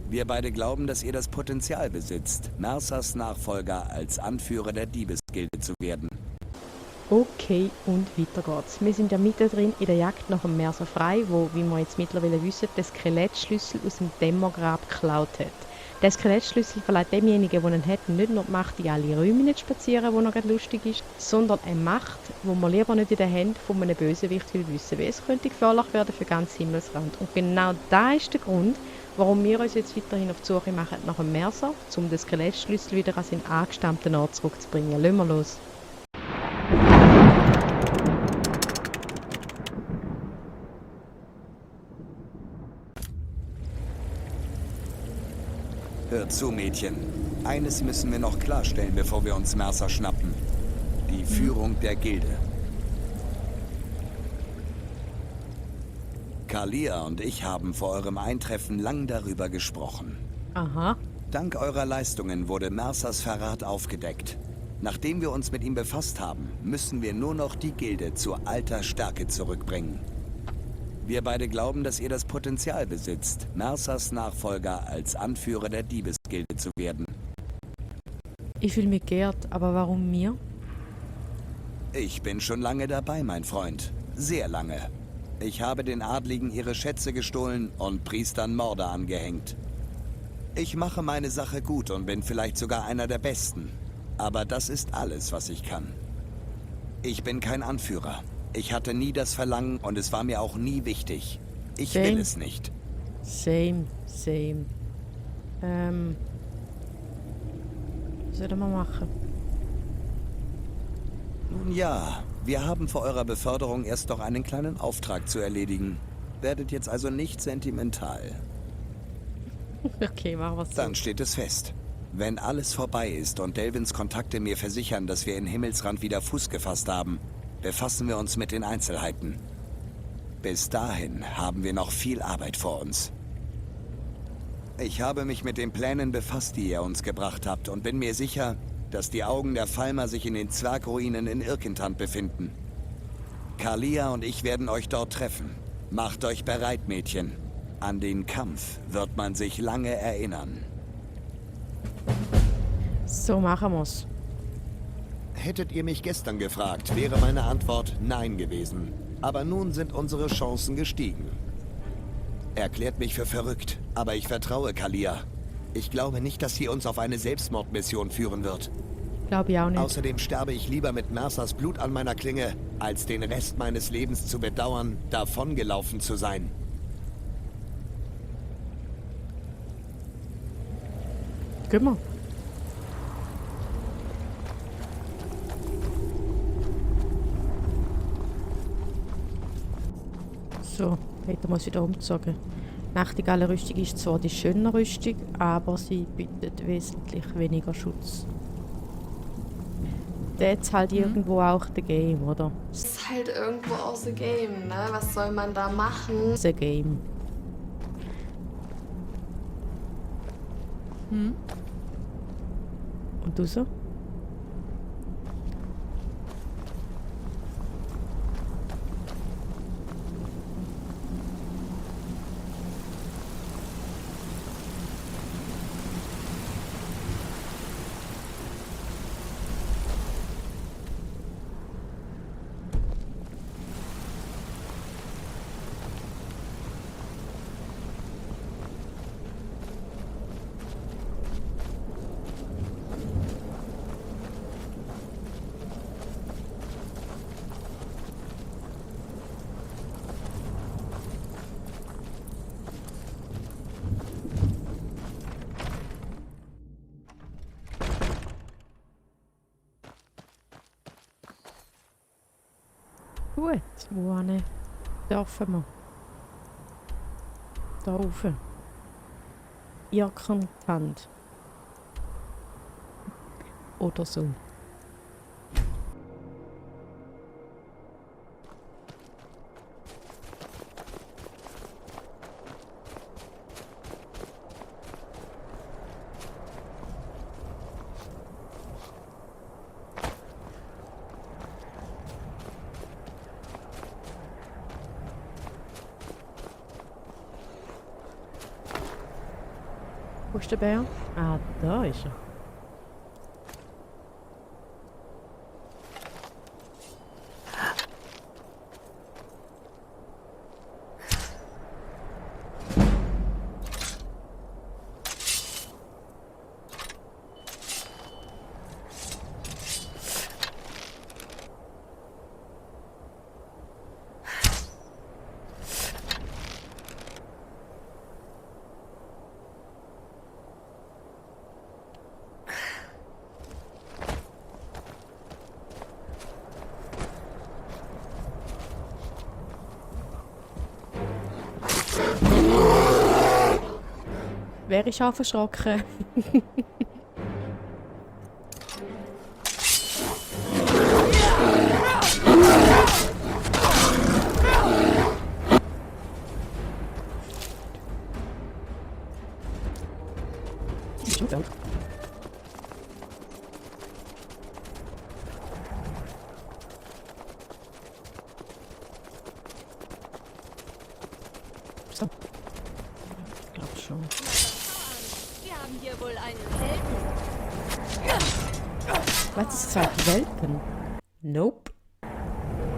Wir beide glauben, dass ihr das Potenzial besitzt, Mersas Nachfolger als Anführer der Diebesgilde zu werden. Okay, und weiter geht's. Wir sind ja mittendrin in der Jagd nach dem Mercer Frei, wo, wie wir jetzt mittlerweile wissen, den Skelettschlüssel aus dem Dämmergrab geklaut hat. Der Skelettschlüssel verleiht demjenigen, der ihn hat, nicht nur die Macht, in alle Räume nicht zu spazieren, wo er gerade lustig ist, sondern eine Macht, die man lieber nicht in den Händen von einem Bösewicht will wissen, weil es könnte gefährlich werden für ganz Himmelsrand. Und genau da ist der Grund, warum wir uns jetzt weiterhin auf die Suche machen nach dem Mercer, um den Skelettschlüssel wieder an seinen angestammten Ort zurückzubringen. Lassen wir los. Hört zu, Mädchen. Eines müssen wir noch klarstellen, bevor wir uns Mercer schnappen. Die Führung der Gilde. Kalia und ich haben vor eurem Eintreffen lang darüber gesprochen. Aha. Dank eurer Leistungen wurde Mersas Verrat aufgedeckt. Nachdem wir uns mit ihm befasst haben, müssen wir nur noch die Gilde zu alter Stärke zurückbringen. Wir beide glauben, dass ihr das Potenzial besitzt, Mersas Nachfolger als Anführer der Diebesgilde zu werden. Ich fühle mich geehrt, aber warum mir? Ich bin schon lange dabei, mein Freund. Sehr lange. Ich habe den Adligen ihre Schätze gestohlen und Priestern Morde angehängt. Ich mache meine Sache gut und bin vielleicht sogar einer der Besten. Aber das ist alles, was ich kann. Ich bin kein Anführer. Ich hatte nie das Verlangen und es war mir auch nie wichtig. Ich will es nicht. Same. Was soll man machen? Nun ja, wir haben vor eurer Beförderung erst noch einen kleinen Auftrag zu erledigen. Werdet jetzt also nicht sentimental. Okay, machen wir's so. Dann steht es fest. Wenn alles vorbei ist und Delvins Kontakte mir versichern, dass wir in Himmelsrand wieder Fuß gefasst haben, befassen wir uns mit den Einzelheiten. Bis dahin haben wir noch viel Arbeit vor uns. Ich habe mich mit den Plänen befasst, die ihr uns gebracht habt, und bin mir sicher, dass die Augen der Falmer sich in den Zwergruinen in Irkentant befinden. Kalia und ich werden euch dort treffen. Macht euch bereit, Mädchen. An den Kampf wird man sich lange erinnern. So machen wir's. Hättet ihr mich gestern gefragt, wäre meine Antwort Nein gewesen. Aber nun sind unsere Chancen gestiegen. Erklärt mich für verrückt, aber ich vertraue Kalia. Ich glaube nicht, dass sie uns auf eine Selbstmordmission führen wird. Glaube ich auch nicht. Außerdem sterbe ich lieber mit Mersas Blut an meiner Klinge, als den Rest meines Lebens zu bedauern, davongelaufen zu sein. Gehen wir. So, hätten wir uns wieder umgezogen. Nachtigallenrüstung ist zwar die schöne Rüstung, aber sie bietet wesentlich weniger Schutz. That's halt irgendwo auch the game, oder? Das ist halt irgendwo auch the game, ne? Was soll man da machen? The game. Und du so? Gut, wohin dürfen wir? Da rauf. Irkentant. Oder so. Wo ist der Bär? Ah, da ist er. Wer ist auch erschrocken? So. Ich glaube schon. Wir haben hier wohl einen Helden. Was ist gesagt? Welpen? Nope.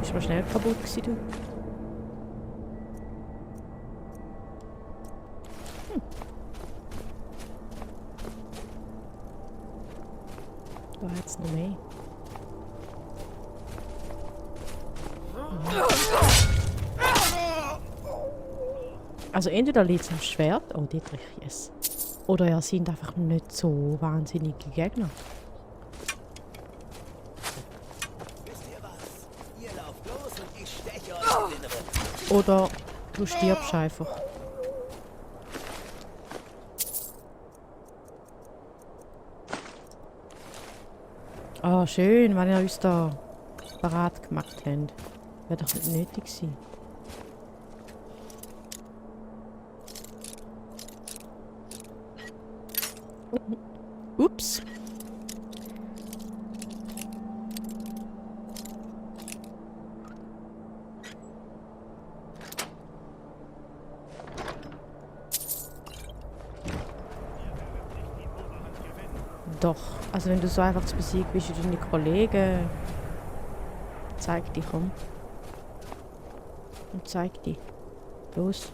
Ist mal schnell kaputt gewesen, du. Da hat's noch mehr. Also entweder liegt es am Schwert, oh Dietrich, yes. Oder ja, sind einfach nicht so wahnsinnige Gegner. Wisst ihr was? Ihr lauft los und ich steche euch in den Rücken. Oder du stirbst einfach. Ah, schön, wenn ihr uns da parat gemacht habt. Wäre doch nicht nötig gewesen. Ups. Doch, also wenn du so einfach zu besiegen bist wie deine Kollegen, zeig dich, komm. Und zeig dich. Los.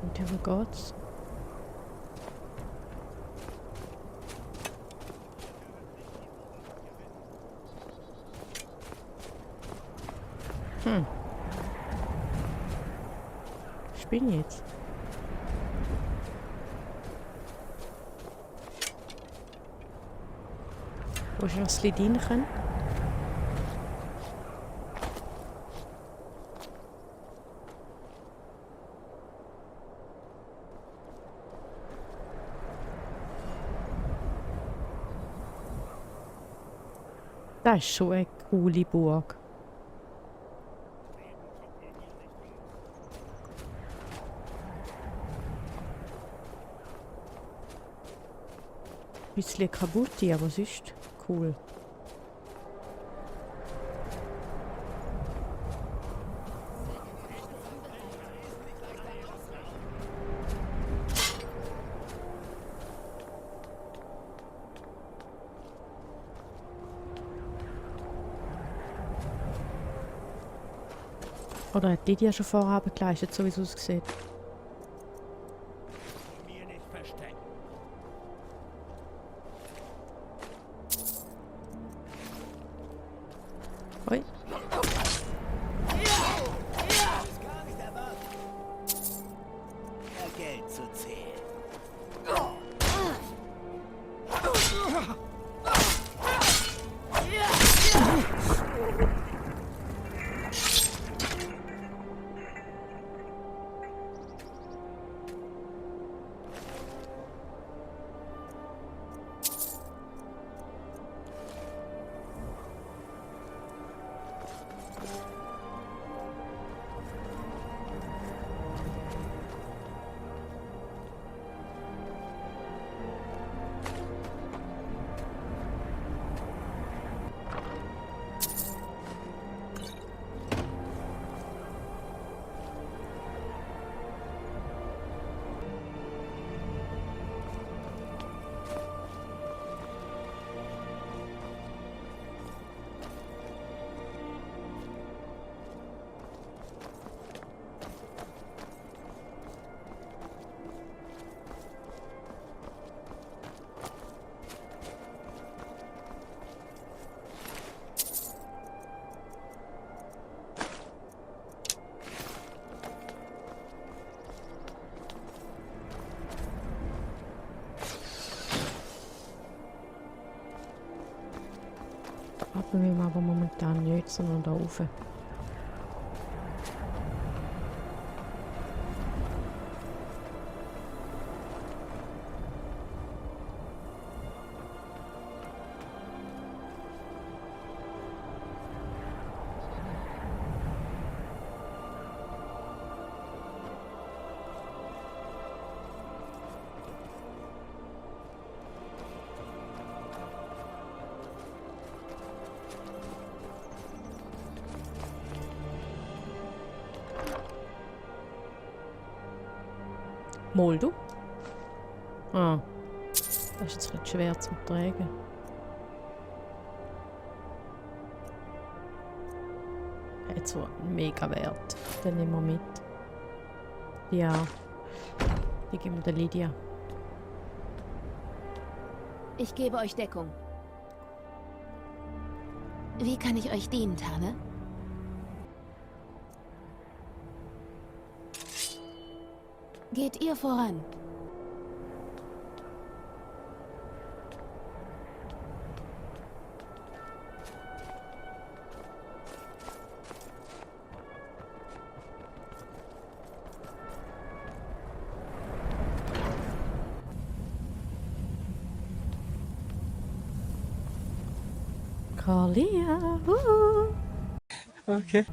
Und wo geht's? Ich bin jetzt. Wo ich noch Slidin kann? Das ist schon eine coole Burg. Ein bisschen kaputt, aber sonst cool. Oder hat die ja schon vorher geleistet, so wie es aussieht? Mir nicht verstecken. Oi. Ist gar nicht erwartet. Mehr Geld zu zählen. Wir müssen aber momentan nicht, sondern da rauf. Mal du? Ah. Das ist jetzt ein bisschen schwer zu tragen. Hat so einen mega Wert. Den nehmen wir mit. Ja. Die geben wir der Lydia. Ich gebe euch Deckung. Wie kann ich euch dienen, Tane? Geht ihr voran? Carlia! Okay.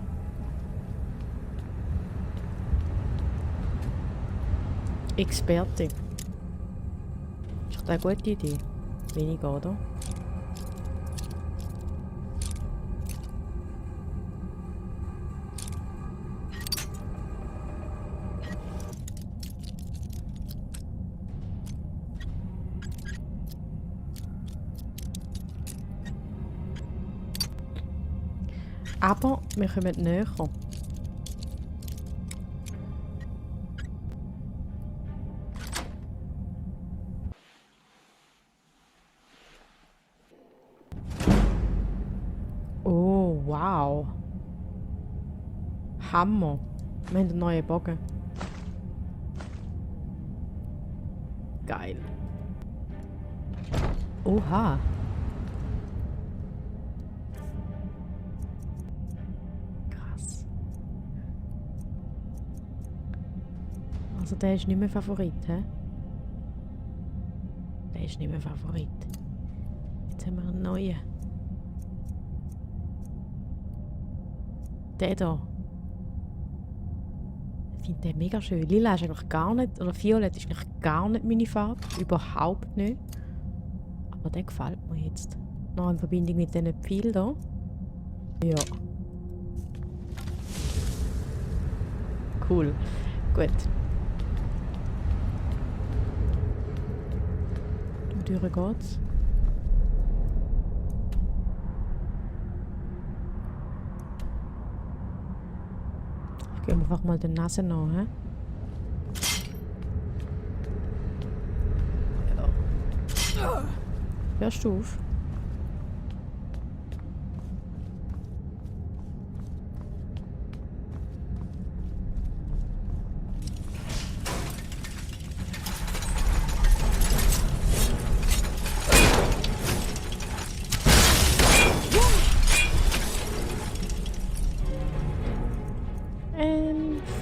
Experte. Ist doch eine gute Idee. Weniger, oder? Aber wir kommen näher. Oh, wow. Hammer. Wir haben einen neuen Bogen. Geil. Oha. Krass. Also der ist nicht mehr Favorit, hä? Der ist nicht mehr Favorit. Jetzt haben wir einen neuen. Der da. Ich finde den mega schön. Lila ist eigentlich gar nicht, oder Violett ist eigentlich gar nicht meine Farbe. Überhaupt nicht. Aber der gefällt mir jetzt. Noch in Verbindung mit diesen Pfeilen da. Ja. Cool. Gut. Durch geht's. Ich gehe einfach mal die Nase nach, hä? Ja. Hörst du auf?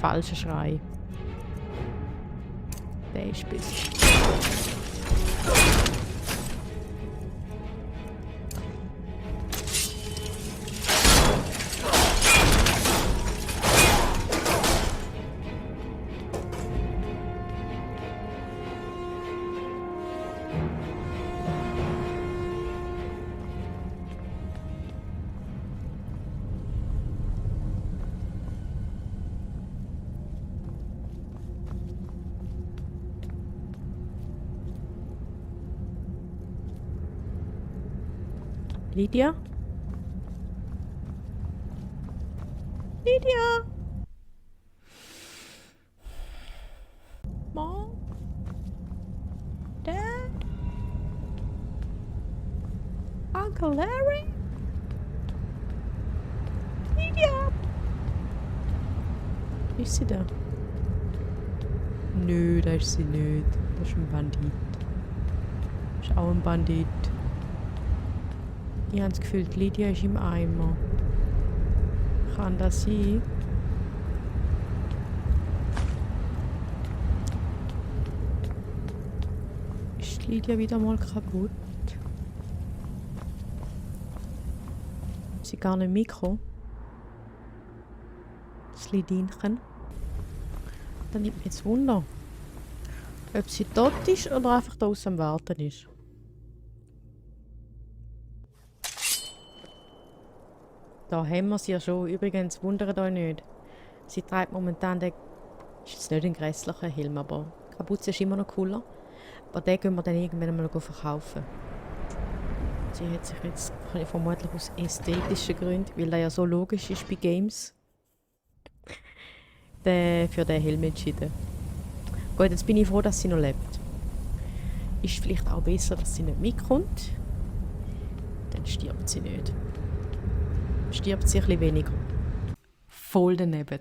Falscher Schrei. Der ist bis. Lydia? Lydia? Mom? Dad? Uncle Larry? Lydia? Ist sie da? Nö, da ist sie nicht. Das ist ein Bandit. Das ist auch ein Bandit. Ich habe das Gefühl, die Lydia ist im Eimer. Kann das sein? Ist die Lydia wieder mal kaputt? Ist sie gar nicht im Mikro? Das Lidinchen. Dann nimmt mich jetzt Wunder, ob sie tot ist oder einfach da aus am Warten ist. Da haben wir sie ja schon. Übrigens, wundert euch nicht. Sie trägt momentan den... Ist jetzt nicht ein grässlicher Helm, aber die Kapuze ist immer noch cooler. Aber den gehen wir dann irgendwann mal verkaufen. Sie hat sich jetzt vermutlich aus ästhetischen Gründen, weil das ja so logisch ist bei Games, für den Helm entschieden. Gut, jetzt bin ich froh, dass sie noch lebt. Ist vielleicht auch besser, dass sie nicht mitkommt. Dann stirbt sie nicht. Stirbt sie ein bisschen weniger. Voll daneben.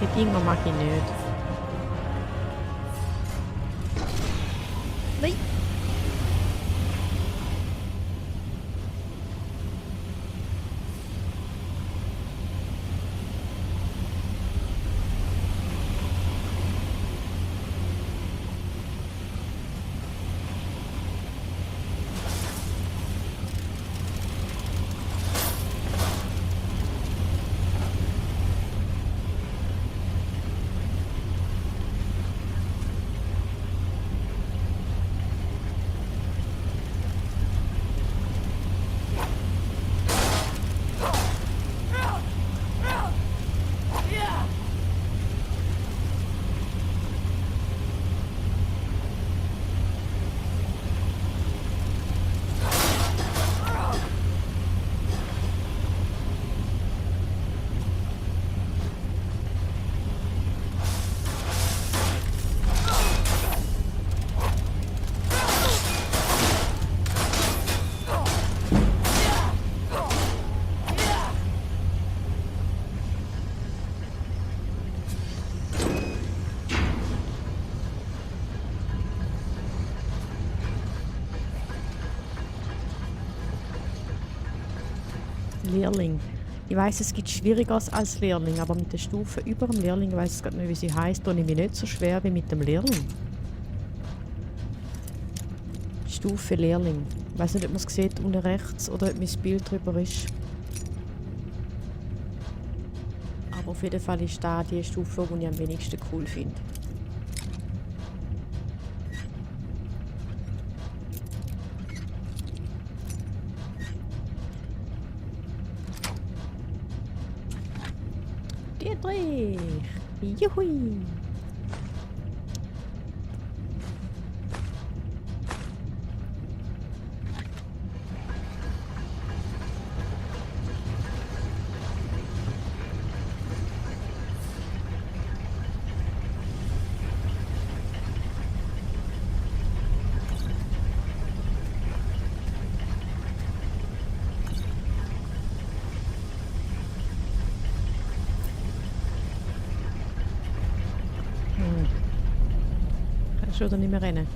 Die Dinger mag ich nicht. Nein! Lehrling. Ich weiss, es gibt Schwierigeres als Lehrling, aber mit der Stufe über dem Lehrling, ich weiss gerade nicht, wie sie heisst, tue ich mich nicht so schwer wie mit dem Lehrling. Stufe Lehrling. Ich weiss nicht, ob man es sieht unten rechts oder ob mein Bild drüber ist. Aber auf jeden Fall ist da die Stufe, die ich am wenigsten cool finde. Dietrich! Juhui! Schon oder nicht mehr rennen?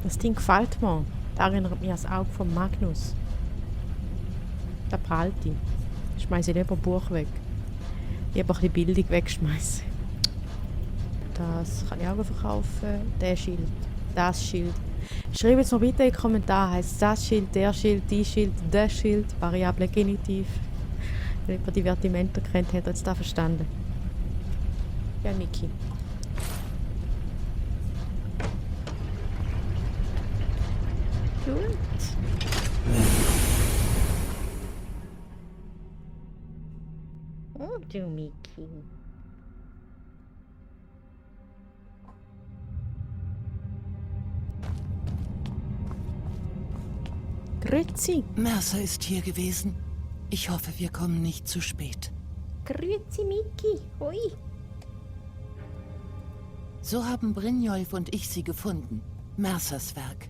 Das Ding gefällt mir. Das erinnert mich an das Auge von Magnus. Da prallt ich. Schmeiße lieber ein Buch weg. Lieber ein bisschen Bildung wegschmeißen. Das kann ich auch verkaufen. Der Schild. Das Schild. Schreibt es mir bitte in die Kommentare. Heißt das Schild, der Schild, die Schild, der Schild. Variable Genitiv. Wenn jemand die Vertimenter kennt, hat er jetzt da verstanden. Ja, Niki. Gut. Oh, du Miki. Grüezi. Mercer ist hier gewesen. Ich hoffe, wir kommen nicht zu spät. Grüezi, Miki. Hui. So haben Brynjolf und ich sie gefunden. Mercers Werk.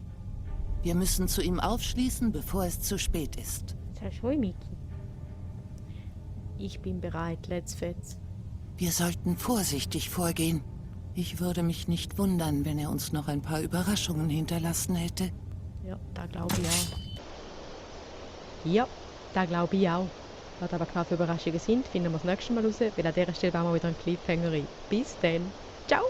Wir müssen zu ihm aufschließen, bevor es zu spät ist. Sagst du, Miki? Ich bin bereit, let's fetz. Wir sollten vorsichtig vorgehen. Ich würde mich nicht wundern, wenn er uns noch ein paar Überraschungen hinterlassen hätte. Ja, da glaube ich auch. Ja, da glaube ich auch. Was aber klar für Überraschungen sind, finden wir das nächste Mal raus, weil an dieser Stelle bauen wir wieder einen Cliffhanger rein. Bis dann. Ciao!